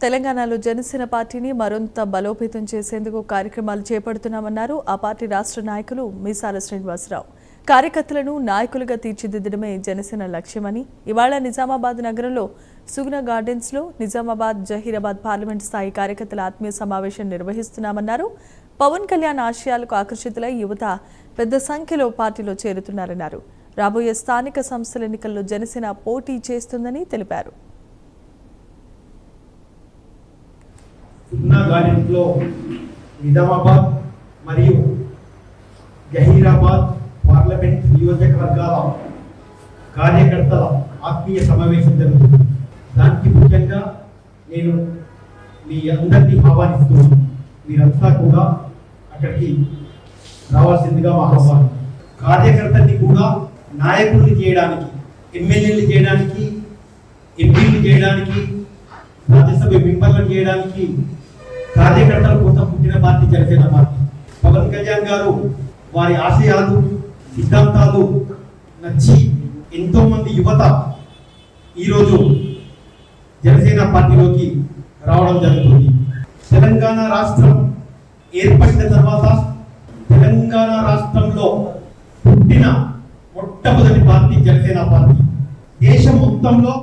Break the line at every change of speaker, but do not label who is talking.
తెలంగాణలో జనసేన పార్టీని మరింత బలోపేతం చేసేందుకు కార్యక్రమాలు చేపడుతున్నామన్నారు ఆ పార్టీ రాష్ట్ర నాయకులు మీసాల శ్రీనివాసరావు. కార్యకర్తలను నాయకులుగా తీర్చిదిద్దడమే జనసేన లక్ష్యమని ఇవాళ నిజామాబాద్ నగరంలో సుగుణ గార్డెన్స్లో నిజామాబాద్ జహీరాబాద్ పార్లమెంట్ స్థాయి కార్యకర్తల ఆత్మీయ సమావేశం నిర్వహిస్తున్నామన్నారు. పవన్ కళ్యాణ్ ఆశయాలకు ఆకర్షితులై యువత పెద్ద సంఖ్యలో పార్టీలో చేరుతున్నారన్నారు. రాబోయే స్థానిక సంస్థల ఎన్నికల్లో జనసేన పోటీ చేస్తుందని తెలిపారు.
సుగుణ గార్డెన్స్లో నిజామాబాద్ మరియు జహీరాబాద్ పార్లమెంట్ నియోజకవర్గాల కార్యకర్తల ఆత్మీయ సమావేశం జరుగుతుంది. దానికి ముఖ్యంగా నేను మీ అందరినీ ఆహ్వానిస్తున్నాను. మీరంతా కూడా అక్కడికి రావాల్సిందిగా మా ఆహ్వానం. కార్యకర్తల్ని కూడా నాయకుల్ని చేయడానికి, ఎమ్మెల్యేలు చేయడానికి, ఎంపీలు చేయడానికి, రాజ్యసభ మెంబర్లను చేయడానికి కార్యకర్తల కోసం పుట్టిన పార్టీ జనసేన పార్టీ. పవన్ కళ్యాణ్ గారు వారి ఆశయాలు, సిద్ధాంతాలు నచ్చి ఎంతో మంది యువత ఈరోజు జనసేన పార్టీలోకి రావడం జరుగుతుంది. తెలంగాణ రాష్ట్రం ఏర్పడిన తర్వాత తెలంగాణ రాష్ట్రంలో పుట్టిన మొట్టమొదటి పార్టీ జనసేన పార్టీ. దేశం మొత్తంలో